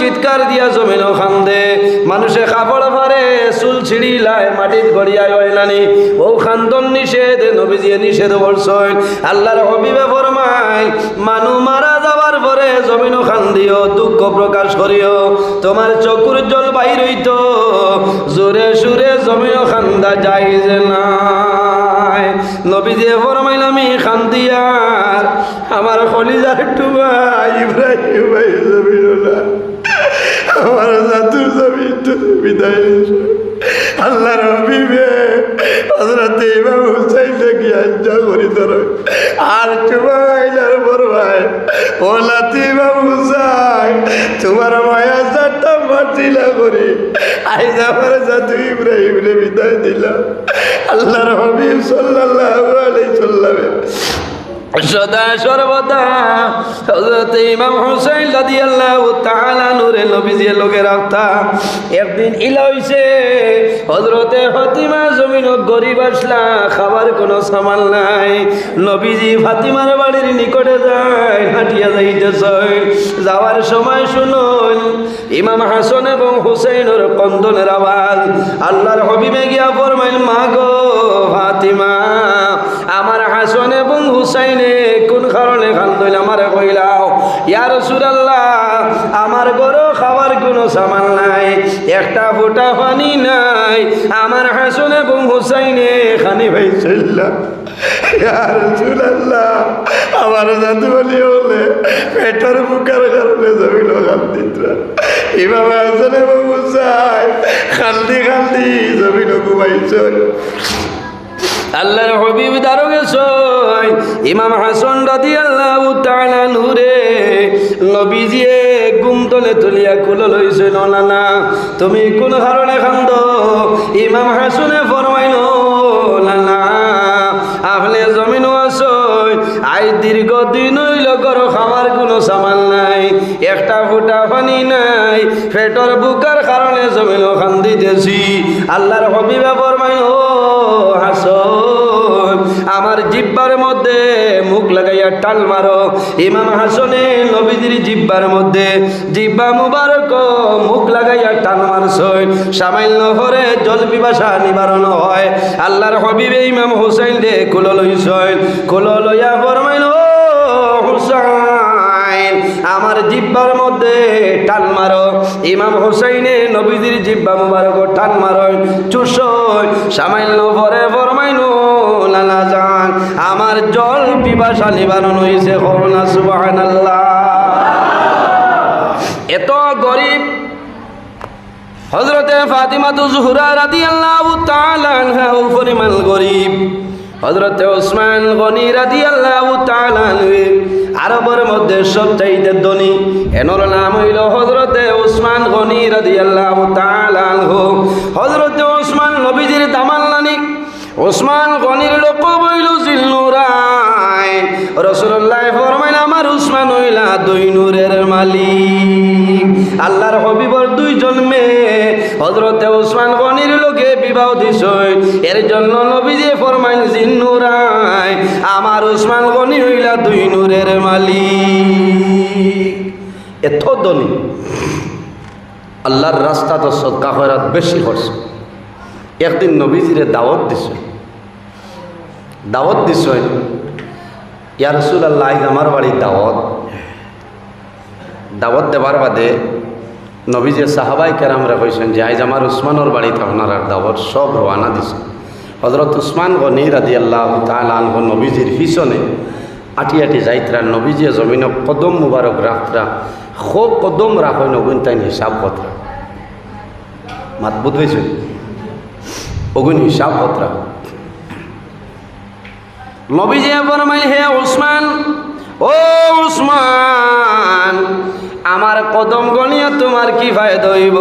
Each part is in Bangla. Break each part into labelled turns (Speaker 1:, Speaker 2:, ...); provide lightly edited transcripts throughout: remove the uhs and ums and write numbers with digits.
Speaker 1: চিৎকার দিয়া জমিনও খান্দে মানুষে কাপড় ফারে চুল ছিড়িলায় মাটিত গড়িয়ায় হইলানি ও খান্দন নিষেধ নবীজিয়ে নিষেধ করছেন আল্লাহর হবিবে ফরমায় মানু মারা যাবার পরে জমিনও খান্দিও দুঃখ প্রকাশ করিও তোমার চকুর জল বাইর হইত জোরে সুরে জমিনও খান্দা যাইজ নাই নবীজিয়ে ফরমাইল আমি খান্দিয়ার আমার কলিজার টুবা ইব্রাহিম ভাই জমিনওয়ালা আমার জাতুর জমিন তো বিদায় আল্লাহর হাবিবে হযরত ইমাম হুসাইন কি আজ্জা করি ধর আর চুবাইলার বরভাই ও লাতিমা হুসাইন তোমার মায়া জাতটা মাটিলা করি আইজ আমার জাতু ইব্রাহিম রে বিদায় দিলাম আল্লাহর হাবিব সাল্লাল্লাহু আলাইহি সাল্লাম সদা সর্বদা হযরত ইমাম হুসাইন রাদিয়াল্লাহু তাআলা নূরে নবীজির লগে রাখতা একদিন ইলা হইছে হযরতে ফাতিমা জমিন গরিব আসলা খাবার কোনো সামাল নাই নবীজি ফাতিমার বাড়ির নিকটে যায় হাঁটিয়া যাইতেছে যাওয়ার সময় শুনুন ইমাম হাসান এবং হুসাইনের কন্দনের আওয়াজ আল্লাহর হাবিবে গিয়া ফরমাইল মা গো ফাতিমা আমার হাসান এবং হুসাইনে কোন কারণে কান্দইল আমারে কইলাও ইয়া রাসূলুল্লাহ আমার ঘরে খাবার কোনো সামান নাই একটা ফোঁটা পানি নাই আমার হাসান এবং হুসাইনে খানি ভাইছিল ইয়া রাসূলুল্লাহ আমার জাদু বলি হলে পেটের বুকের কারণে জমিল কান্দিতরা ইমাম হাসান এবং হুসাইন কান্দি কান্দি জমিল ঘুমাইছেন আল্লাহর হাবিব দারোগে সই ইমাম হাসান রাদিয়াল্লাহু তাআলা নূরে নবীজিয়ে ঘুম তলে তুলিয়া কুল লইছে না তুমি কোন কারণে কান্দ ইমাম হাসানে ফরমাইলো না আপনি জমিনও আসই আই দীর্ঘদিন হইল ঘর খাওয়ার কোনো সামান নাই একটা ফোঁটা পানি নাই পেটের বুকার কারণে জমিনও কান্দিতেছি আল্লাহর হাবিবে ফরমাইলো হাসান আমার জিহ্বার মধ্যে মুখ লাগাইয়া টাল মারো ইমাম হাসানে নবীজির জিহ্বার মধ্যে জিহ্বা মুবারক মুখ লাগাইয়া টাল মারছই সামান্য হরে জল পিপাসা নিবারণ হয় আল্লাহর হাবিবে ইমাম হুসাইন রে কোল লইছই কোল লইয়া ফরমাইলো হুসাইন আমার জিহ্বার মধ্যে টাল মারো ইমাম হুসাইনে নবীজির জিহ্বা মুবারক টাল মারো চুষই সামান্য পরে ফরমাইলো লালা জান আমার জল পিপাসা নিবারণ হইছে করুণা সুবহানাল্লাহ এত গরিব হযরতে ফাতিমা জোহরা রাদিয়াল্লাহু তাআলা আনহা পরিমাণ গরিব হযরতে ওসমান গনি রাদিয়াল্লাহু তাআলা আরবের মধ্যে সবচাইতে ধনী এনর নাম হইল হযরতে ওসমান গনি রাদিয়াল্লাহু তাআলা আনহু হযরতে ওসমান নবীজির দামাল্লানি ওসমান গনির লকব হইল জিলনুরাইন রাসূলুল্লাহ ফরমাইলেন আমার ওসমান হইলা দুই নূরের মালিক আল্লাহর হাবিবর দুইজন মেয়ে হযরতে ওসমান গনির লগে বিবাহ দিছই এর জন্য নবীজি ফরমাইন জিলনুরাইন আমার ওসমান গনি হইলা দুই নূরের মালিক এত ধনী আল্লাহর রাস্তা তো সদকা খয়রাত বেশি করছে একদিন নবীজিরে দাওয়াত দিছেন ইয়া রাসূলুল্লাহ আজ আমার বাড়ির দাওয়াত দেবার বাদে নবীজি সাহাবাই কেরামরা কইছেন যে আজ আমার উসমানের বাড়িতে আপনার দাওয়াত সব রওনা দিছে হযরত উসমান গনি রাদিয়াল্লাহু তাআলা আনহু নবীজির পিছনে আটি আটি যাইতরা নবীজি জমিন কদম মুবারক রাখতরা খো কদম রাখই নগুন তাই হিসাব কথা মাতবুত হয়েছে ওগুন হিসাব কথা নবীজি ফরমাইল হে উসমান ও উসমান আমার কদম গনিয়া তোমার কি ফায়দা হইব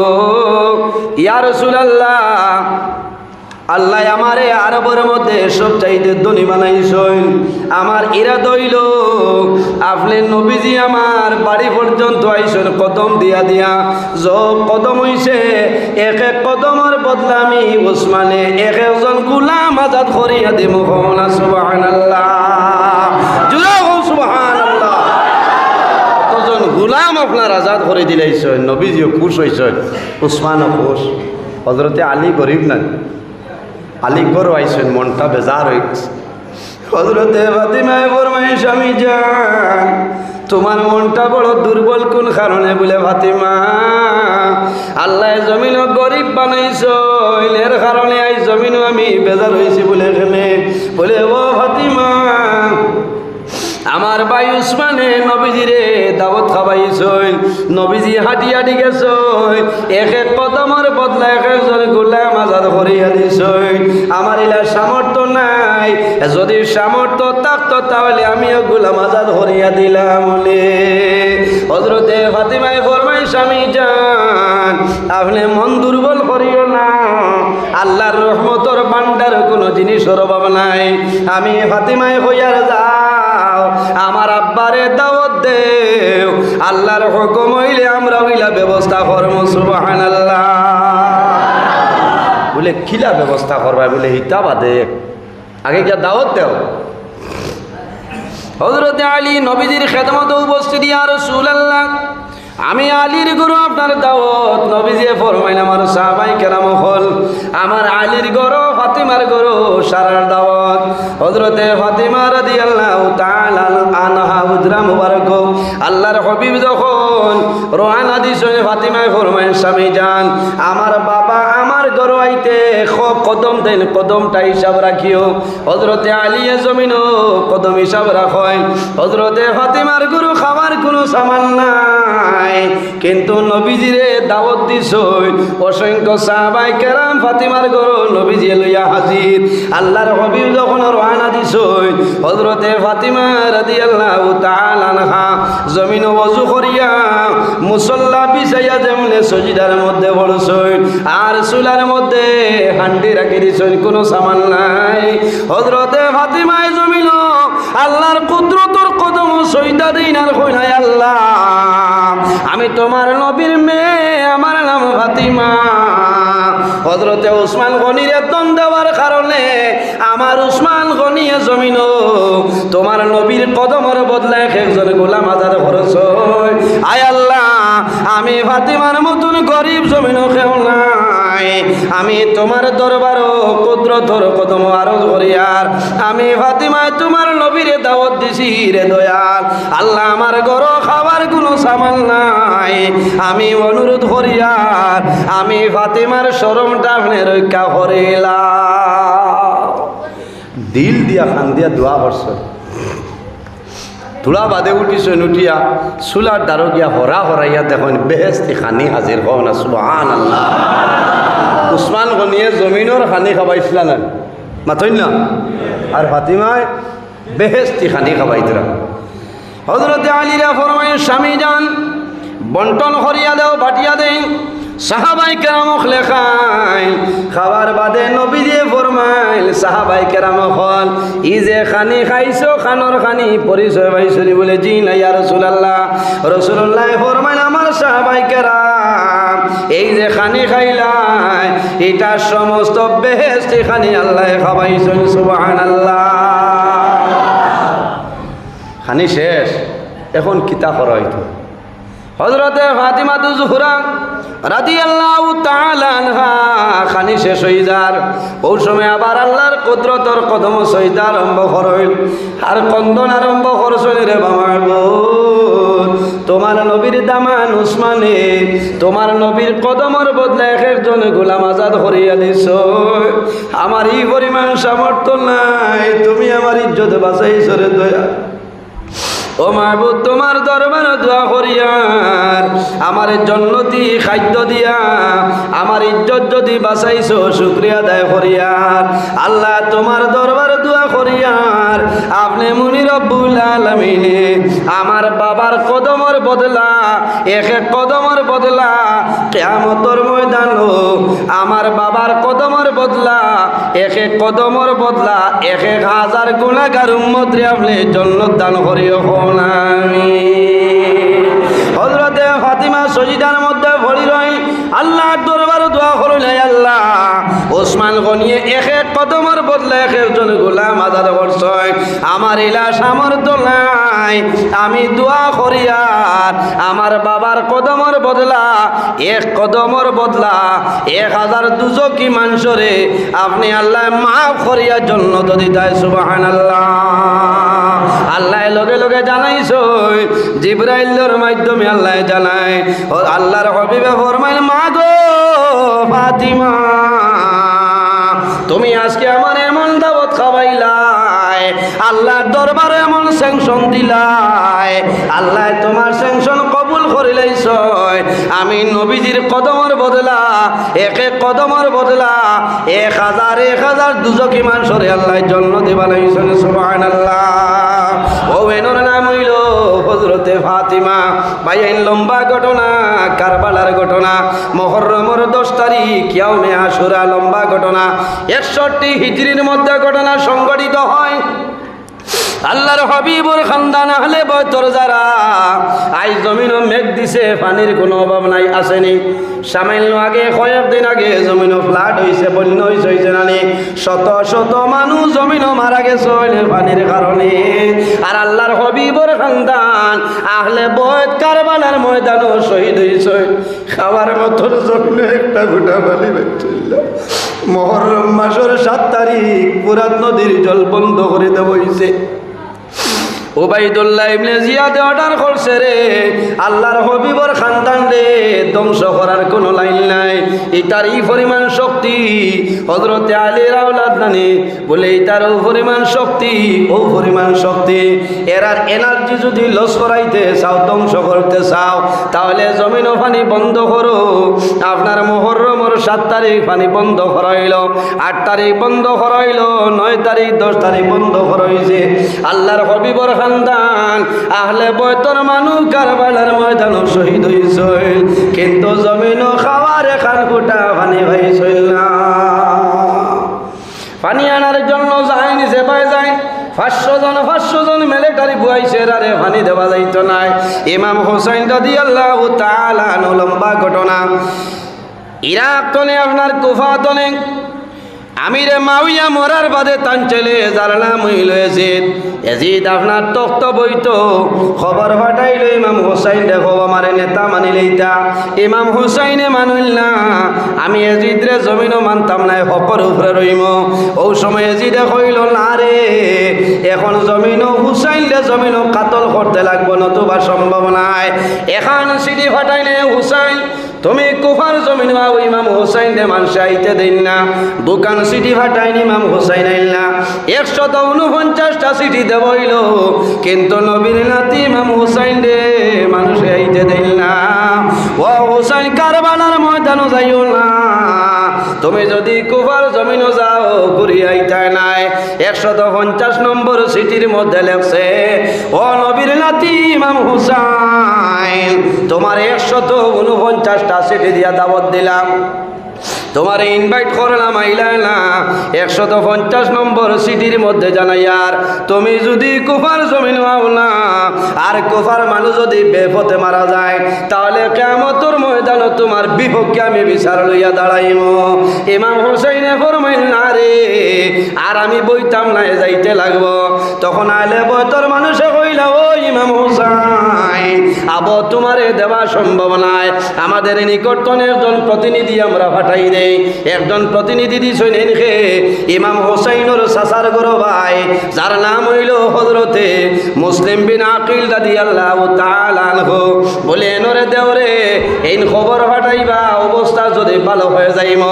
Speaker 1: ইয়া রাসূলুল্লাহ আল্লাহ আমারে আরবের মধ্যে সবচাইতে ধনী বানাইছেন আমার ইরাদা হইল আপনি নবীজি আমার বাড়ি পর্যন্ত আইছেন কদম দিয়া সব কদম হইছে এক এক কদমের বদলা আমি ওসমানে এক একজন গোলাম আজাদ করিয়া দিব না সুবহানাল্লাহ জুড়ে সুবহানাল্লাহ কতজন গোলাম আপনার আজাদ করে দিলাইছেন, নবীজিও খুশ হয়েছেন, উসমানও খুশ। হজরতে আলী গরিব না, আলী গরু আইছেন, মনটা বেজার হয়ে গেছে। হজরতে ফাতিমায় ফরমাইশ, আমি জান তোমার মনটা বড় দুর্বল কোন কারণে? বলে ফাতিমা, আল্লাহ জমিনও গরিব বানাইছেন, এর কারণে আই জমিনও আমি বেজার হয়েছি। বলে এখানে বলে, ও ফাতিমা, আমার ভাই উসমানে নবীজিরে দাওয়াত খাওয়াইছেন, নবীজি হাঁটি হাঁটি গেছেন, এক এক কদমের বদলা এক একজন গোলাম আজাদ করিয়া দিছেন। আমার এলা সামর্থ্য নাই, যদি সামর্থ্য থাকতো তাহলে আমিও গোলাম আজাদ করিয়া দিলাম। বলে হযরতে ফাতিমায়ে ফরমাইশ, আমি জান আপনি মন দুর্বল করিও না, আল্লাহর রহমতের ভান্ডার কোনো জিনিসের অভাব নাই। আমি ফাতিমায়ে হইয়ার যাও, আমার আব্বারে দাওয়াত দেও, আল্লাহর হুকুম হইলে আমরা হইলা ব্যবস্থা করবো। সুবহানাল্লাহ। বলে কিলা ব্যবস্থা করবা? বলে হিতা বাদে আগে গিয়া দাওয়াত দেও। হযরতে আলী নবীজির খেদমতে উপস্থিত, ইয়া রাসূলুল্লাহ, আমি আলীর গুরু, আপনার দাওয়াত। নবীজি ফরমাইলেন, আমার সাহাবায়ে কেরাম হল, আমার আলীর গরো ফাতিমার গরো সারার দাওয়াত। হযরতে ফাতিমা রাদিয়াল্লাহু তাআলা আনহা উজরা মুবারক, আল্লাহর হাবিব যখন রওনা দিছেন, ফাতিমায়ে ফরমাইলেন, স্বামী জান আমার বাবা আমার গরো আইতে খুব কদম দেন, কদমটা হিসাব রাখিও। হযরতে আলী জমিনও কদম হিসাব রাখেন। হযরতে ফাতিমার গরু খাবার কোনো সামান নাই, কিন্তু নবীজিরে দাওয়াত দিছেন। অসংখ্য সাহাবায়ে কেরাম ফাতিমার গরু নবীজি লইয়া হাজির। আল্লাহর হাবিব যখন রওনা দিছেন, হযরতে ফাতিমা রাদিয়াল্লাহু তাআলা আনহা জমিন ওযু করিয়া মুসাল্লা বিছাইয়া যেমনে সজিদার মধ্যে পড়ছেন, আর চুলার মধ্যে হান্ডি রাখি দিছেন, কোনো সামান নাই। হযরতে ফাতিমায় জমিন আল্লাহর কুদরতর কদম সইদা দিন আর কইনাই, আল্লাহ আমি তোমার নবীর মেয়ে, আমার নাম ফাতিমা। হযরতে উসমান গনিরে দন দেওয়ার কারণে আমার উসমান গনিয়ে জমিন তোমার নবীর কদমের বদলে একজন গোলাম আজাদ খরচ। আয় আল্লাহ, আমি ফাতিমার মতন গরিব জমিন কেউ নাই, আমি তোমার দরবারও কুদরতর কদম আরজ করিয়ার আমি ফাতিমায় তোমার নবীরে দাওয়াত দিছি রে দয়াল। আল্লাহ আমার ঘর খাবার কোনো সামান নাই, আমি অনুরোধ করিয়ার আমি ফাতিমার শরমটা আপনি রক্ষা করিলাম। দিল দিয়া খান দিয়া দোয়া করছে। তুলা বাদে উঠিছেন, উঠিয়া চুলার দ্বারো গিয়া হরা হরাইয়া দেখুন বেহেস্তি খানি হাজির হও না। সুবহানাল্লাহ। উসমান গনিয়ে জমিনের খানি খাবাইছিল না, মাথইন না, আর ফাতিমায় বেহেস্তি খানি খাবাইতরা। হযরতে আলীরা ফরমাইন, স্বামী যান বন্টন করিয়া দেও, বাটিয়া দেন। সাহাবায়ে কেরাম লেখায় খাবার বাদে নবীজি ফরমাইল, সাহাবায়ে কেরাম হল ই যে খানি খাইছো, খানর খানি পরিচয় পাইছনি? বলে জি না ইয়া রাসূলুল্লাহ। রাসূলুল্লাহ ফরমাইল, আমার সাহাবায়ে কেরাম এই যে খানি খাইলাই, এটা সমস্ত বেহেশতি খানি আল্লাহ খাওয়াইছেন। সুবহানাল্লাহ। খানি শেষ, এখন কিতা করা হইতো? হযরতে ফাতিমা জোহরা রাদিয়াল্লাহু তাআলা আনহা খানি শেষ হই যার, ওই সময় আবার আল্লাহর কুদরতর কদম সইদা আরম্ভ করইল, আর কন্দন আরম্ভ করছেন, রে মাহবুব তোমার নবীর দামান উসমানে তোমার নবীর কদমের বদলে একজন গোলাম আজাদ করিয়া দিছ। আমার এই পরিমাণ সামর্থ্য নাই, তুমি আমার ইজ্জত বাঁচাইছ রে দয়া। ও মাহবুব তোমার দরবারে দোয়া করিয়ার আমার জন্নতি খাদ্য দিয়া আমার ইজ্জত যদি বাঁচাইছো, শুকরিয়া আদায় করিয়ার। আল্লাহ তোমার দরবারে দোয়া করিয়ার আপনি মুনি রব্বুল আলামিনে আমার বাবার কদমের বদলা এক এক কদমের বদলা কিয়ামতের ময়দানো আমার বাবার কদমের বদলা এক এক কদমের বদলা 1000 গুনাহগার উম্মত রে আপনি জান্নাত দান করিও। হযরতে ফাতিমা সজিদার মধ্যে পড়ি রই, আল্লাহর দরবারে দোয়া করিলেন, আল্লাহ ওসমান গনিয়ে এক এক কদমের বদলে এক একজন গোলাম আজাদ করছেন। আমার ইলা সামর্থ্য নাই, আমি দোয়া করি আর আমার বাবার কদমের বদলা এক কদমের বদলা 1000 দুজকি মানুষরে আপনি আল্লাহ মাফ করিয়ার জন্য যদি তাই সুবহানাল্লাহ। আল্লাহ লগে লগে জানাইছো, জিবরাইলের মাধ্যমে আল্লাহ জানায়, আল্লাহর হাবিবে ফরমাইল, মা গো ফাতিমা, তুমি আজকে আমার এমন দাওয়াত খাওয়াইলাই, আল্লাহর দরবারে এমন স্যাংশন দিলাই, আল্লাহ তোমার স্যাংশন কবুল করিলাইছ। আমি নবীজির কদমের বদলা এক এক কদমের বদলা 1000 দুজকি মানুষরে আল্লাহ জন্য দিবা লাইছেন। সুবহানাল্লাহ। ও এনর নাম হইল হযরতে ফাতিমা। ভাই এই লম্বা ঘটনা, কারবালার ঘটনা, মুহররমের 10 তারিখ ইয়াউমে আশুরা, লম্বা ঘটনা। 61 হিজরির মধ্যে ঘটনা সংঘটিত হয়। আল্লাহর হাবিবুর খানদান আহলে বয়তর যারা, আজ জমিনও মেঘ দিছে, পানির কোনো অভাব নাই, আসেনি। সামান্য আগে কয়েকদিন আগে জমিনও ফ্লাড হয়েছে, বন্যা হয়েছে নানি, শত শত মানুষ জমিনও মারা গেছে পানির কারণে। আর আল্লাহর হাবিবুর খানদান আহলে বয়ত কারবালার ময়দানও শহীদ হয়েছে। খাওয়ার মতন জমিনে একটা গোটা পানি বেঁচছিল। মুহররম মাসের 7 তারিখ ফুরাত নদীর জল বন্ধ করে দেওয়া হয়েছে। উবাইদুল্লাহ ইবনে জিয়াদ অর্ডার করছে রে, আল্লাহর হাবিবর খানদান রে ধ্বংস করার কোনো লাইন নাই। এটার এই পরিমাণ শক্তি হযরতে আলীর আওলাদ নানি বলে, এটার ও পরিমাণ শক্তি, ও পরিমাণ শক্তি। এরার এনার্জি যদি লস করাইতে চাও, ধ্বংস করতে চাও, তাহলে জমিন ও পানি বন্ধ করো। আপনার মুহররমের 7 তারিখ পানি বন্ধ করাইল, 8 তারিখ বন্ধ করাইল, 9 তারিখ 10 তারিখ বন্ধ করাইছে। আল্লাহর হাবিবর খানদান আহলে বয়তর মানুষ কারবালার ময়দানও শহীদ হইছে, কিন্তু জমিনও খাওয়ার এখান ফুটা পানি পাইছিল না। পানি আনার জন্য যায় নিচে পায় যায় 500 জন মিলিটারি বুয়াইছে, আরে পানি দেওয়া যাইতো নাই। ইমাম হোসেন রাদিয়াল্লাহু তাআলা আনহু, লম্বা ঘটনা। ইরাক তনে আপনার কুফা তনে আমিরে মাউইয়া মরার বাদে তান চলে যার নাম হইল এজিদ। এজিদ আপনার তখ্ত বইতো, খবর ফাটাইল ইমাম হোসাইন, দেখো আমার নেতা মানিলেইতা। ইমাম হোসাইনে মানিল না, আমি এজিদরে জমিনও মানতাম নাই, হকর উপরে রইম। ও সময় এজিদে কইল, না রে, এখন জমিনও হুসাইনলে জমিনও কাতল করতে লাগবো, নতুবা সম্ভব নাই। এখন সিডি ফাটাইলে, হুসাইন তুমি কুফার জমিন ইমাম হোসাইনে মানুষ আইতে দিন না। দোকান সিটি ফাটাইনি, ইমাম হোসাইন আইল না। 149টা সিটি দেবইল, কিন্তু নবীর নাতি ইমাম হোসাইন রে মানুষ আইতে দিন না। ও হোসাইন, কারবালার ময়দানও যাইও না, তুমি যদি কুফার জমিনও যাও ঘুরি আইতায় নাই। 150 নম্বর সিটির মধ্যে লেখছে, ও নবীর নাতি ইমাম হুসাইন, তোমার 149টা সিটি দিয়া দাওয়াত দিলাম, তোমার ইনভাইট করলাম, আইলা না। 150 নম্বর সিটির মধ্যে জানাইয়ার, তুমি যদি কুফার জমিন হও না, আর কুফার মানুষ যদি বেপথে মারা যায়, তাহলে কিয়ামতের ময়দানে তোমার বিপক্ষে আমি বিচার লইয়া দাঁড়াইম। ইমাম হোসেনে ফরমাইল, না রে, আর আমি বইতাম না, যাইতে লাগবো। তখন আইলে বয়তর মানুষে কইল, ও ইমাম হোসাইন, আবো তোমারে দেওয়া সম্ভব নাই, আমাদের নিকটতন একজন প্রতিনিধি আমরা পাঠাই দেই। একজন প্রতিনিধি দিছেন এনকে ইমাম হোসাইনের চাচার গরো ভাই, যার নাম হইল হযরতে মুসলিম বিন আকিল রাদিয়াল্লাহু তাআলা আনহু। বলে, এনরে দেওরে এই খবর পাঠাইবা, অবস্থা যদি ভালো হয়ে যাইম,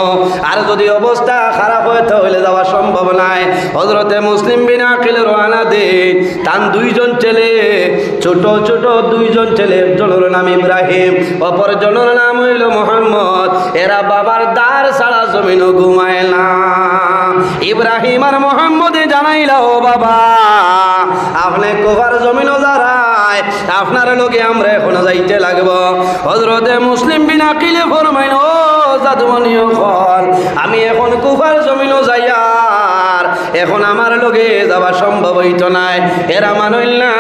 Speaker 1: আর যদি অবস্থা খারাপ হয় তাহলে যাওয়া সম্ভব নাই। হযরতে মুসলিম বিন আকিল রওনা দেন, তার 2 জন ছেলে, ছোট ছোট 2 জন ছেলে, একজনের নাম ইব্রাহিম, অপরজনের নাম হইল মোহাম্মদ। এরা বাবার দার ছাড়া জমিনও ঘুমায় না। ইব্রাহিম আর মোহাম্মদে জানাইলা, ও বাবা, আপনি কুফার জমিনও যারায়, আপনার লোকে আমরা এখনো যাইতে লাগবো। হযরতে মুসলিম বিন আকিলে ফরমাইল, ও জাদুমনিও ফল, আমি এখন কুফার জমিনও যাইয়ার, এখন আমার লোকে যাওয়া সম্ভব হইত নাই। এরা মানইল না।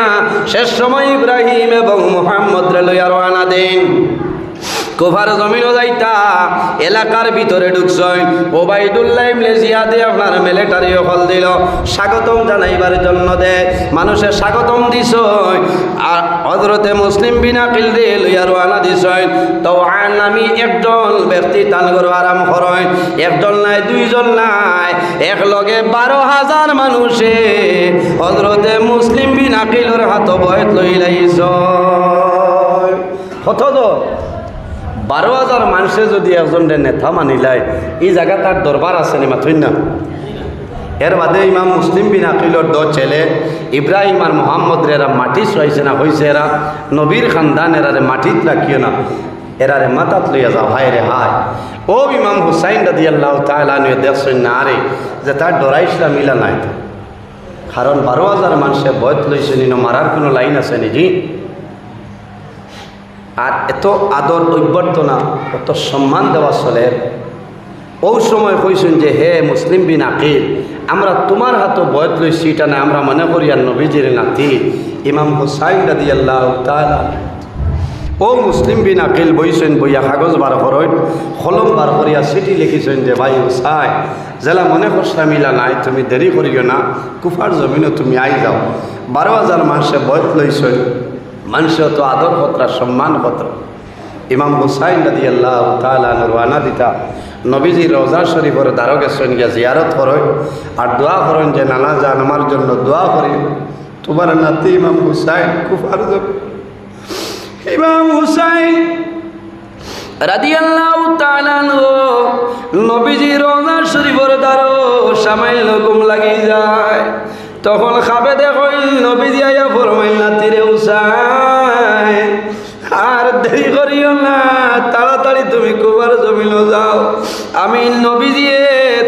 Speaker 1: শেষ সময় ইব্রাহিম এবং মোহাম্মদ লইয়া রওনা দেন। কুফার জমিনও যাইতা এলাকার ভিতরে ঢুকছই ওবাইদুল্লাহ ইবনে জিয়াদে আপনার মিলিটারি হল দিল স্বাগতম জানাইবার জন্য দে মানুষের স্বাগতম দিছই আর হযরতে মুসলিম বিন আকিল দে লইয়া রওনা দিছই তো আমি একজন ব্যক্তি তান করো আরাম করয় একজন নাই দুইজন নাই এক লগে 12,000 মানুষে হযরতে মুসলিম বিন আকিলের হাত বয়ত লই লাইছ কত তো 12,000 মানুষে যদি একজন নেতা মানিলাই এই জায়গা তার দরবার আছে নি মাথুই না এর বাদে ইমাম মুসলিম বিন আকিলর দো ছেলে ইব্রাহিম আর মোহাম্মদ এরা মাটি চাইছে না হয়েছে এরা নবীর খানদান এরারে মাটিত রাখিও না এরারে মাথাত লইয়া যাও হায় রে হায় ও ইমাম হুসাইন রাদিয়াল্লাহু তাআলা নিয়ে দেখছেন না রে যে তার ডরাইসলা মিলা নাই কারণ 12,000 মানুষে বয়ত লইছে নিন মারার কোনো লাইন আছে নাকি আর এত আদর অভ্যর্থনা এত সম্মান দেওয়া চলে ওই সময় কইছেন যে হে মুসলিম বিন আকিল আমরা তোমার হাতে বয়ত লইছি এটা না আমরা মনে করি আর নবীজির নাতি ইমাম হুসাইন রাদিয়াল্লাহু তাআলা ও মুসলিম বিন আকিল বইছেন বইয়া কাগজ বার করেন কলম বার করিয়া চিঠি লিখিছেন যে ভাই হুসাইন জেলা মনে করছা মিলা নাই তুমি দেরি করিও না কুফার জমিনে তুমি আই যাও 12,000 মানুষে বয়ত লইছেন মানুষ তো আদর পত্রা সম্মান পত্র ইমাম হুসাইন রাদিয়াল্লাহু তাআলা রওনা দিতা নবীজি রওজা শরীফের দ্বারে গেছেন গিয়া জিয়ারত করেন আর দোয়া করেন যে নানা জান আমার জন্য দোয়া করি তোমার নাতি ইমাম হুসাইন কুফার ইমাম হুসাইন রাদিয়াল্লাহু তাআলা নবীজি রওজা শরীফের দ্বারে সামাইল ঘুম লাগি যায় তখন খাবে দেখল নবীজি আইয়া ফরমাইল নাতিরে হুসাইন আর দেরি করিও না তাড়াতাড়ি তুমি কুফার জমিনে যাও আমি নবীজি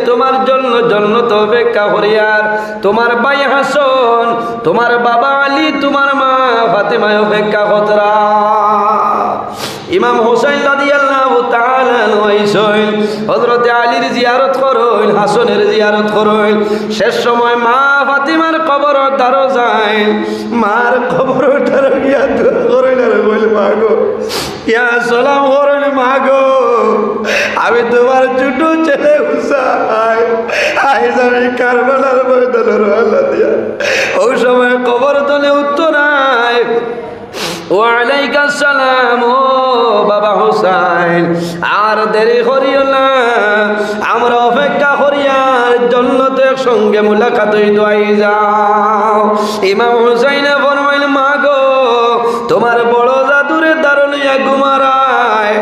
Speaker 1: তোমার জন্য জন্নত অপেক্ষা করি আর তোমার ভাই হাসান তোমার বাবা আলী তোমার মা ফাতেমা অপেক্ষা কতরা ইমাম হুসাইন রাদিয়াল্লাহু তাআলা আইছেন হযরতে আলীর জিয়ারত করেন হাসানের জিয়ারত করেন শেষ সময় মা ফাতিমার কবর দ্বারে যায় মার কবর দ্বারে গিয়া দোয়া করেন আর বল মা গো ইয়া সালাম করেন মা গো আমি তোমার ছোট ছেলে হুসাইন আইজ আমি কারবালার ময়দানে রওনা দিয়া ওই সময় কবর তলে উত্তর আয় ওয়ালাইকা সালাম ও বাবা হুসাইন আর দেরি করিও না আমরা অপেক্ষা করিয়ার জন্নতের সঙ্গে মুলাকাত হইতে আই যাও ইমাম হুসাইনে ফরমাইল মা গো তোমার বড় জাদুরে দ্বারে লইয়া ঘুমারায়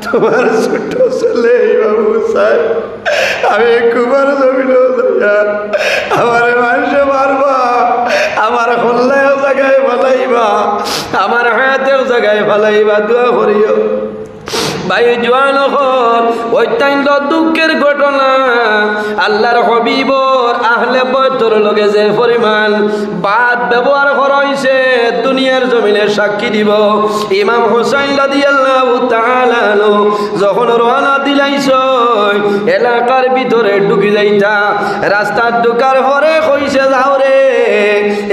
Speaker 1: তোমার ছোট ছেলে ইমাম হুসাইন আমি কুমার জমিনে যাইয়া আমার মানুষে মারবা আমার হল্লায়ও জায়গায় ভালাইবা আমার হাতেও জায়গায় ভালাইবা দোয়া করিও ভাই জোয়ান অত্যন্ত দুঃখের ঘটনা আল্লাহর হবিবর আহলে বয়তর লগে যে পরিমাণ বাদ ব্যবহার করা হয়েছে দুনিয়ার জমিনে সাক্ষী দিব ইমাম হুসাইন রাদিয়াল্লাহু তাআলা যখন রওনা দিলাইছ এলাকার ভিতরে ঢুকি যাইতা রাস্তার ঢুকার পরে কইছে যাও রে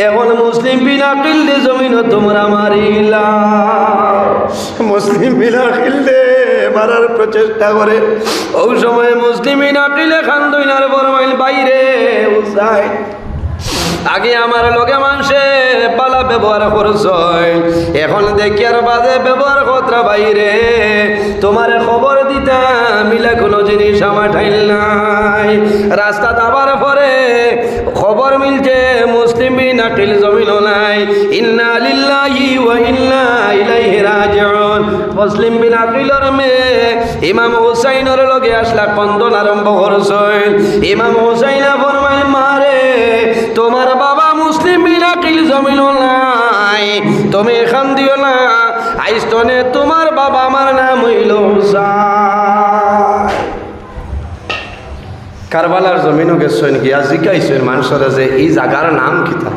Speaker 1: এখন মুসলিম বিন আকিল দে জমিন তোমরা মারিলা মুসলিম বিন আকিল দে মারার প্রচেষ্টা করে ওই সময় মুসলিম বিন আকিলে খান দইনার ফরমাইল বাইরে হুসাইন আগে আমার লগে মানুষে পালা ব্যবহার করছ এখন দেখি আর বাজে ব্যবহার কতরা বাইরে তোমার খবর দিতা মিলা কোনো জিনিস আমার ঠাইল নাই রাস্তা দাবার পরে খবর মিলছে মুসলিম বিন আকিল জমিন নাই ইন্না লিল্লাহি ওয়া ইন্না ইলাইহি রাজিউন মুসলিম বিন আকিলর মেয়ে ইমাম হুসাইনের লগে আসলা কন্দন আরম্ভ করছ ইমাম হুসাইন ফরমায় মারে তোমার বাবা মুসলিম বিন আকিল জমিন নাই তুমি এখান দিও না আইস্তনে তোমার বাবা আমার নাম হইল হুসাইন কারবালার জমিনও গেছেন গিয়া জিজ্ঞাইছেন মানুষের যে এই জায়গার নাম কিতা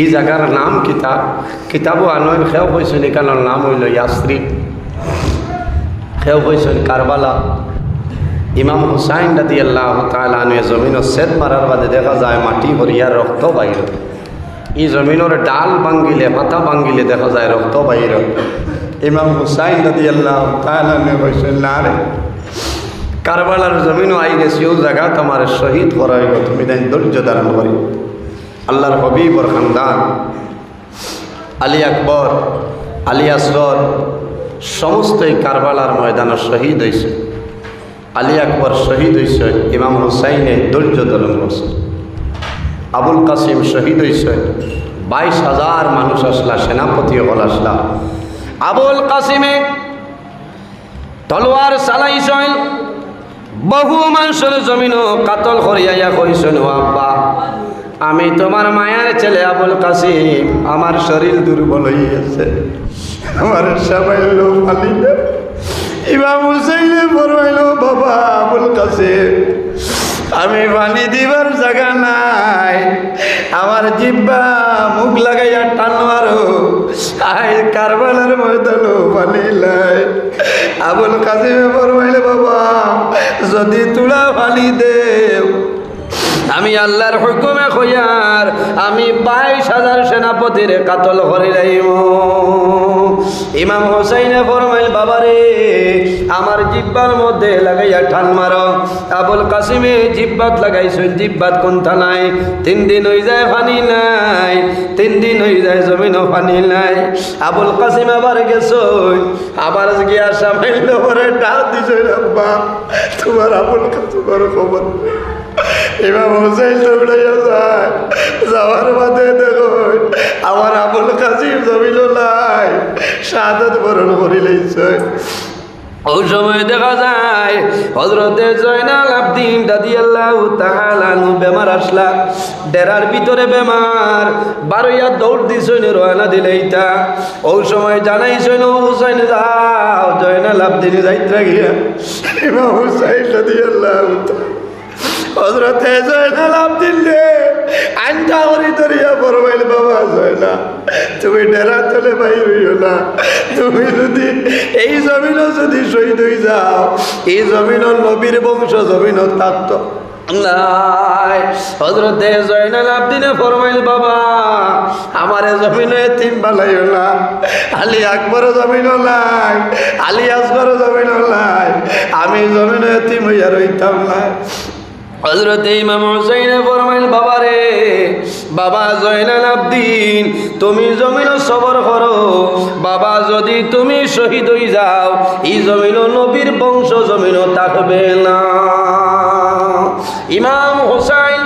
Speaker 1: এই জায়গার নাম কিতা কিতাবও আনয়ন সেও কইছেন এখানের নাম হইল ইয়াসরিব সেও কইছেন কারবালা ইমাম হুসাইন রাদিয়াল্লাহু তাআলা আনহু জমিনের সেদ মারার বাদে দেখা যায় মাটি ভরিয়ার রক্ত বাইর এই জমিনের ডাল ভাঙ্গিলে পাতা ভাঙ্গিলে দেখা যায় রক্ত বাইর ইমাম হুসাইন রাদিয়াল্লাহু তাআলা আনহু কইছেন না রে কারবালার জমিনও আই গেছি ও জায়গা তোমার শহীদ করা হইব তুমি তাই ধৈর্য ধারণ করি আল্লাহর হবিবর খানদান আলী আকবর আলী আসগর সমস্ত এই কারবালার ময়দানে শহীদ হয়েছে আলী আকবর শহীদ হয়েছে ইমাম হুসাইনে ধৈর্য ধারণ করছে আবুল কাসিম শহীদ হয়েছে 22,000 মানুষ আসলা সেনাপতি হল আসলা আবুল কাসিমে তলোয়ার চালাইছেন বহু মানুষের জমিনও কাতল করিয়া কইছেন ও আব্বা আমি তোমার মায়ের ছেলে আবুল কাসিম আমার শরীর দুর্বল হইয়াছে আমার সামাইল ফালি ইমাম হুসাইনে ফরমাইল বাবা আবুল কাসিম আমি পানি দিবার জায়গা নাই আমার জিব্বা মুখ লাগাইয়া টানো আরো আয় কারবালার ময়দানো পানি লাই আবুল কাসিমে ফরমাইলে বাবা যদি তুলা পানি দেও আমি আল্লাহর হুকুমে কইয়ার আমি 22,000 সেনাপতির কাতল করে যাইব ইমাম হুসাইনে ফরমাইল বাবারে আমার জিব্বার মধ্যে লাগাইয়া ঠান মারো আবুল কাসিমে জিব্বাত লাগাইছেন জিব্বাত কোনটা নাই 3 দিন হয়ে যায় পানি নাই 3 দিন হয়ে যায় জমিনও পানি নাই আবুল কাসিম আবার গেছো আবার গিয়া সামাইল পরে ডাক দিছে আব্বা তোমার আবুল কাসিমের খবর ইমাম হুসাইন দৌড়াইয়া যায় যাওয়ার বাদে দেখো আমার আবুল কাসিম জমিল নাই শাহাদাত বরণ করে লইছে ওই সময় দেখা যায় হযরতে জয়নাল আবদিন রাদিয়াল্লাহু তাআলা আনহু বেমার আসলা ডেরার ভিতরে বেমার বারইয়া দৌড় দিছেন রওনা দিলেইতা ওই সময় জানাইছেন হুসাইন যাও জয়নাল আবদিন যাইত্রা গিয়া ইমাম হুসাইন রাদিয়াল্লাহু তাআলা হযরতে জয়নাল আবদিন রে আনটা ওরি দরিয়া ফরমাইল বাবা জয়না তুমি ডেরা তলে বাইর হইও না তুমি যদি এই জমিনও যদি শহীদ হয়ে যাও এই জমিনের নবীর বংশ জমিনও থাকত নাই হযরতে জয়নাল আবদিনে ফরমাইল বাবা আমার জমিনে এতিম বানাইও না আলী আকবর জমিনও নাই আলী আসগর জমিনও নাই আমি জমিনে এতিম হইয়া রইতাম না হযরত ইমাম হুসাইনে ফরমাইল বাবা রে বাবা জয়নাল আবদিন তুমি জমিনও সবর করো বাবা যদি তুমি শহীদ হয়ে যাও এই জমিনও নবীর বংশ জমিনও থাকবে না ইমাম হুসাইন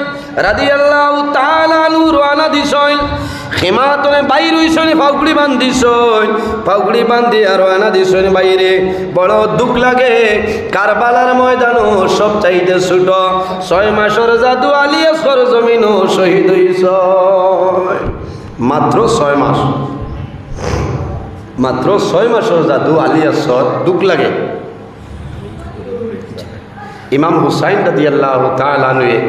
Speaker 1: রাদিয়াল্লাহু তাআলা আনহু রওনা দিছেন খেমাতনে বাইর হইছেন পাগড়ি বান্ধি আর রওনা দিছেন বাইরে বড় দুঃখ লাগে কারবালার ময়দানও সব চাইতে ছোট 6 মাসের জাদু আলী আসগর জমিনও শহীদ হইছে মাত্র 6 মাস মাত্র 6 মাসের জাদু আলী আসগর দুঃখ লাগে ইমাম হুসাইন রাদিয়াল্লাহু তাআলা আনহু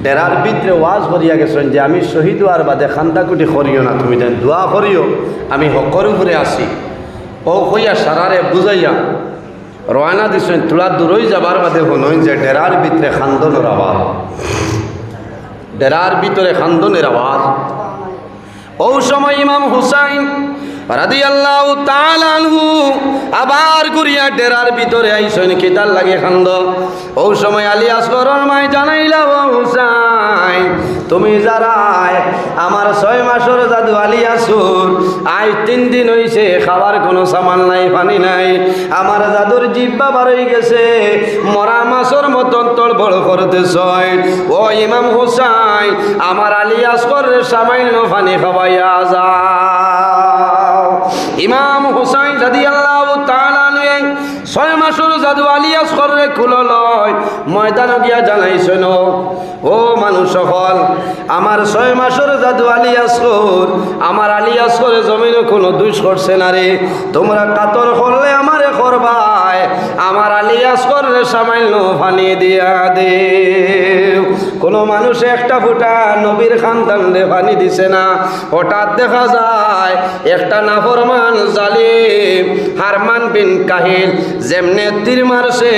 Speaker 1: ডেরার ভিতরে ওয়াজ করিয়া গেছেন যে আমি শহীদ হওয়ার বাদে খান্দাকুটি করিও না তুমি দেন দোয়া করিও আমি হকর উপরে আসি ও কইয়া সারারে বুঝাইয়া রওনা দিছেন তোলা দূরই যাবার বাদে শুনই যে ডেরার ভিতরে খান্দনের আওয়াজ ডেরার ভিতরে খান্দনের আওয়াজ ও সময় ইমাম হুসাইন রাদিয়াল্লাহু তাআলা আনহু আবার ঘুরিয়া ডেরার ভিতরে আইছেন কিতার লাগে খান্দ ও সময় আলী আসগরের মাই জানাইলা ও হুসাইন তুমি যারা আমার 6 মাসের জাদু আলী আসুর আজ 3 দিন হইছে খাবার কোনো সামান নাই পানি নাই আমার জাদুর জিব্বা বার হয়ে গেছে মরা মাছের মতন তড়বড় করতেছ ও ইমাম হুসাইন আমার আলী আসগরের সামান্য পানি খাওয়াইয়া যাও ইমাম হুসাইন রাদিয়াল্লাহু তাআলা আনহু 6 মাসের জাদু আলী আসগরে খুলল ময়দান গিয়া জানাইছেন ও মানুষ সকল আমার 6 মাসের জাদু আলী আসগর আমার আলী আসগরে জমিনে কোনো দুষ করছে না রে তোমরা কাতর করলে আমারে করবাই আমার আলী আসগরের সামান্য পানি দিয়া দেও কোনো মানুষ একটা ফুটা নবীর খানদানরে পানি দিছে না। হঠাৎ দেখা যায় একটা নাফরমান জালিম হারমান বিন কাহিল যেমনে তীর মারছে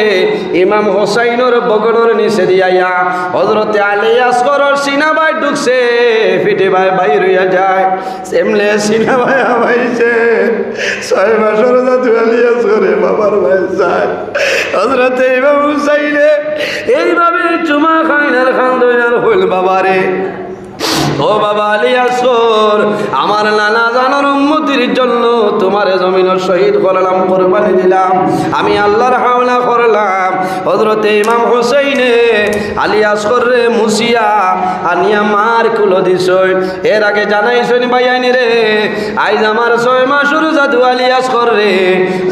Speaker 1: ইমাম হোসাইনের বগড়ের নিচে দিয়াইয়া হযরতে আলী আসগরের সিনা বাই ঢুকছে, পিঠে ভাই বাইর হইয়া যায়। সেমনে সিনা ভাই হইছে 6 মাসের জাদু আলী আসগরে বাবার ভাই যায়। হযরতে ইমাম হুসাইনে এইভাবে চুমা খাইনার খান্দয়ার হইল বাবারে। ও বাবা আলী আসগর, আমার নানা জানার উম্মতির জন্য তোমার জমিনের শহীদ করলাম, কোরবানি দিলাম, আমি আল্লাহর হাওলা করলাম। হযরতে ইমাম হুসাইনে আলী আসগর রে মুসিয়া আনিয়া মার কুলো দিছই। এর আগে জানাইছেন ভাইয়ানি রে, আইজ আমার 6 মাসের জাদু আলী আসগর রে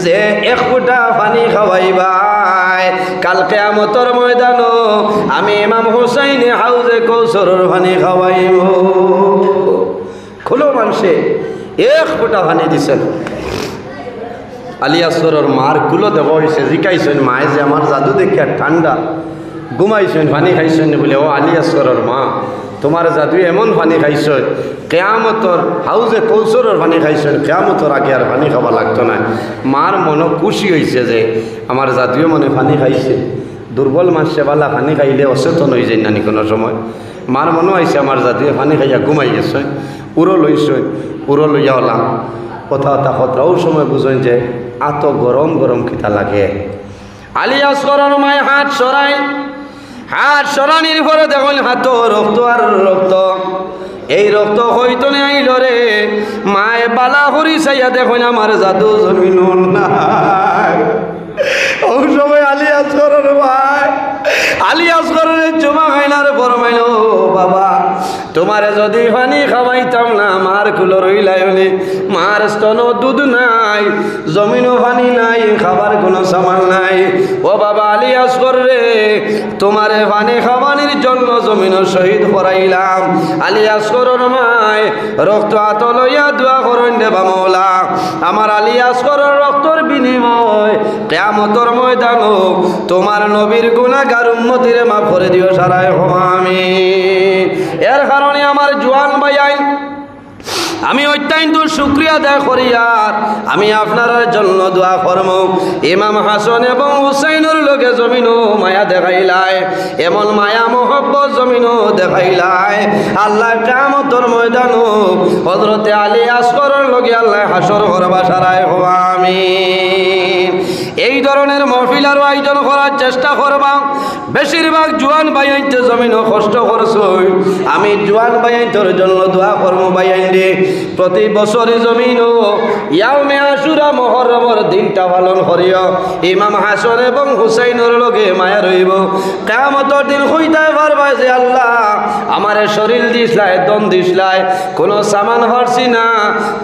Speaker 1: যে 1 ফুটা পানি খাওয়াইবাই, কাল কিয়ামতের ময়দানো আমি ইমাম হুসাইনে হাউজে কৌসরের পানি খাওয়াইব। খুলো মানুষে 1 ফুটা পানি দিছেন। আলী আসগরের মার কুলো দেওয়া হয়েছে, জিকাইছেন মায়ে যে আমার জাদু দেখিয়া ঠান্ডা ঘুমাইছেন পানি খাইছেন বলে, ও আলী আসগরের মা তোমার জাদু এমন পানি খাইছ, কিয়ামতর হাউজে কৌসরের পানি খাইছেন, কিয়ামতর আগে আর পানি খাওয়া লাগতো না। মার মনে খুশি হয়েছে যে আমার জাদুয়ে মনে পানি খাইছে। দুর্বল মানুষে বালা পানি খাইলে অচেতন হয়ে যায় নানি কোনো সময়। মার মনে হয়েছে আমার জাদুয়ে পানি খাইয়া ঘুমাই গেছে, উড়ো লইছে, উড়ো লইয়া ওলাম কথা খতরাও সময় বুঝেন যে এত গরম গরম খিতা লাগে। আলী আসগরের মায় হাত সরাই, হাত সরানির পরে দেখুন হাত রক্ত আর রক্ত, এই রক্ত হইতো আইল রে। মায়ে বালা হরি চাইয়া দেখুন আমার জাদু জমিন নাই। ও সময় আলী আসগরের ভাই আলী আসগরের জমা খাইনার ফরমাইল, বাবা তোমারে যদি পানি খাওয়াইতাম না মার কুলো রইলাইনি, মার স্তন দুধ নাই, জমিনও পানি নাই, খাবার কোনো সামান নাই। ও বাবা আলী আসগর রে, তোমারে পানি খাওয়ানির জন্য জমিনও শহীদ করাইলাম। আলী আসগরের মায় রক্ত হাত লইয়া দোয়া করেন দেবা মৌলা, আমার আলী আসগরের রক্তর বিনিময় কিয়ামতের ময়দানো তোমার নবীর গুনাহগার উম্মতিরে মাফ করে দিও সারায় আমিন। এর কারণে আমার জোয়ান ভাইয়াই আমি অত্যন্ত শুকরিয়া আদায় করি, আর আমি আপনার জন্য দোয়া করব। ইমাম হাসান এবং হুসাইনের লগে জমিনও মায়া দেখাইলাই, এমন মায়া মোহব্বত জমিনও দেখাইলাই। আল্লাহ কিয়ামতের ময়দানো হযরতে আলী আসগরের লগে আল্লাহ হাসর করবা সারায় আমিন। এই ধরনের মহফিল আরো আয়োজন করার চেষ্টা করবা। বেশিরভাগ জোয়ান ভাইয়াইতে জমিনও কষ্ট করছই, আমি জোয়ান ভাইয়াইতের জন্য দোয়া করবো। ভাইয়াইন্ডে প্রতি বছরই জমিনও ইয়াউমে আশুরা মুহররমের দিনটা পালন করিও। ইমাম হাসান এবং হুসাইনের লগে মায়া রইব। কিয়ামতের দিন হইতে পারবা যে আল্লাহ আমারে শরীর দিসলাই, দম দিসলাই, কোনো সামান হরছি না।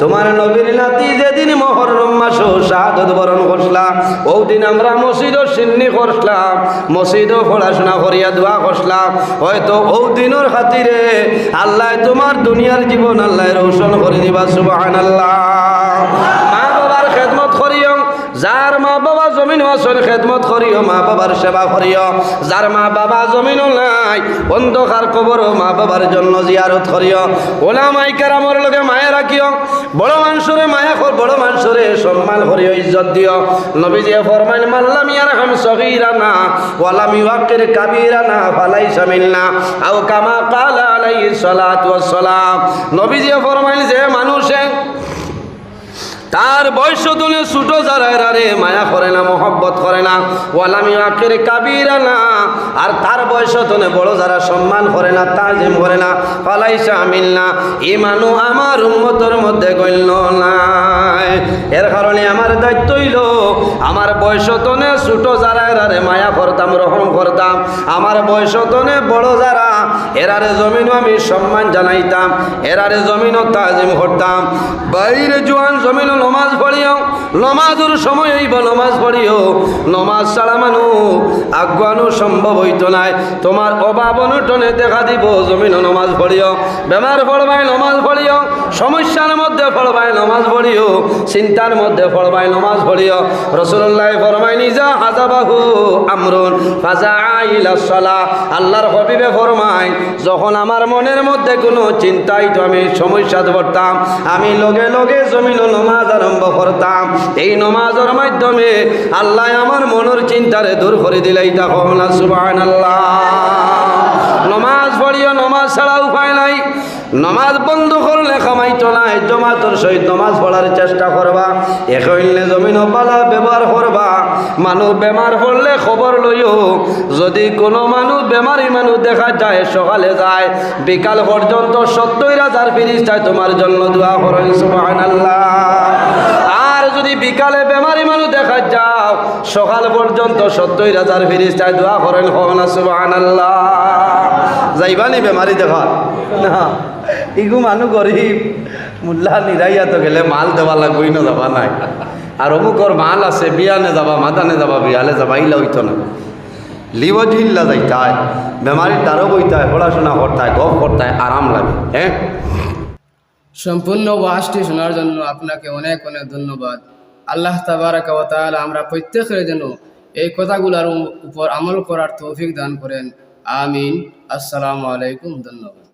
Speaker 1: তোমার নবীর নাতি যেদিন মুহররম মাসে শাহাদত বরণ করলা, ওই দিন আমরা মসজিদও সিন্নি করলাম, মসজিদও পড়াশোনা করিয়া দোয়া করলাম। হয়তো ওই দিনের খাতিরে আল্লাহ তোমার দুনিয়ার জীবন আল্লাহ রোশন করে দিবা। সুবহানাল্লাহ। মা বাবার খেদমত করিও, যার মা বাবা জমিন আসন খেদমত করিও, মা বাবার সেবা করিও। যার মা বাবা জমিনও নাই, অন্ধকার কবরও মা বাবার জন্য জিয়ারত করিও। ওলামায়ে কেরামের লগে মায়া রাখিও। বড় মানুষরে মায়া কর, বড় মানুষরে সম্মান করিও, ইজ্জত দিও। নবীজি ফরমাইন মাল্লাম ইয়ারহাম সগীরানা ওয়ালাম ইউকির কাবীরানা ফালাইসা মিন্না, আও কামা ক্বালা আলাইহিস সালাতু ওয়াস সালাম। নবীজি ফরমাইন যে মানুষে তার বয়স তুলে ছোট যারা রে মায়া করে না, মোহব্বত করে না, ওয়ালামি আখের কাবিরা না, আর তার বয়স তুলে বড় যারা সম্মান করে না, তাজিম করে না, ফালাইসা মিন্না, ইমানু আমার উম্মতের মধ্যে গণ্য নাই। এর কারণে আমার দায়িত্ব হইল আমার বয়স তুলে ছোট যারা রে মায়া করতাম, রহম করতাম। আমার বয়স তুলে বড় যারা এরারে জমিনও আমি সম্মান জানাইতাম, এরারে জমিনও তাজিম করতাম। বাইরে জোয়ান জমিন নমাজ পড়িও, নমাজের সময় হইব নমাজ পড়িও। নমাজ ছাড়া মানুষ আগুয়ানো সম্ভব হইতো নাই। তোমার অভাব অনটনে দেখা দিব, জমিন নমাজ পড়িও। বেমার পড়বাই নমাজ পড়িও, সমস্যার মধ্যে পড়বাই নমাজ পড়িও, চিন্তার মধ্যে পড়বাই নমাজ পড়িও। রাসূলুল্লাহ ফরমায় নিজা হাজাবাহু আমরুন ফাজা ইলা সালাহ। আল্লাহর হাবিবে ফরমায় যখন আমার মনের মধ্যে কোনো চিন্তাই তো আমি সমস্যাত পড়তাম, আমি লগে লগে জমিন নমাজ আরম্ভ করতাম। এই নমাজের মাধ্যমে আল্লাহ আমার মনের চিন্তারে দূর করে দিলেই তখন না সুবহানাল্লাহ। নমাজ পড়িও, নমাজ ছাড়া উপায় নাই। নমাজ বন্ধ করলে কামাইতো নাই। জমাতর সহিত নমাজ পড়ার চেষ্টা করবা, এখানে জমিন পালা ব্যবহার করবা। মানুষ বেমার পড়লে খবর লইও। যদি কোনো মানুষ বেমারি মানুষ দেখা যায়, সকালে যায় বিকাল পর্যন্ত 70,000 ফেরেশতায় তোমার জন্য দোয়া করেন সুবহানাল্লাহ। আর যদি বিকালে বেমারি মানুষ দেখা যাও, সকাল পর্যন্ত 70,000 ফেরেশতায় দোয়া করেন না সুবহানাল্লাহ। যাইবানি বেমারি দেখা না, ইগু মানুষ গরিব মুল্লা নিরাইয়া তো গেলে মাল দেওয়া লাগবই না, যাবা নাই। আর অমুকর মাল আছে, বিয়ানে যাবা, মাদানে যাবা, বিয়ালে যাবা, ইলা হইতো না। লিওজিল্লা যাইতায়, বেমারির দ্বারও বইতায়, পড়াশোনা করতায়, গপ করতায়, আরাম লাগে। হ্যাঁ,
Speaker 2: সম্পূর্ণ ওয়াজটি শোনার জন্য আপনাকে অনেক অনেক ধন্যবাদ। আল্লাহ তাবারাকা ওয়া তাআলা আমরা প্রত্যেকের জন্য এই কথাগুলোর উপর আমল করার তৌফিক দান করেন। আমিন। আসসালামু আলাইকুম। ধন্যবাদ।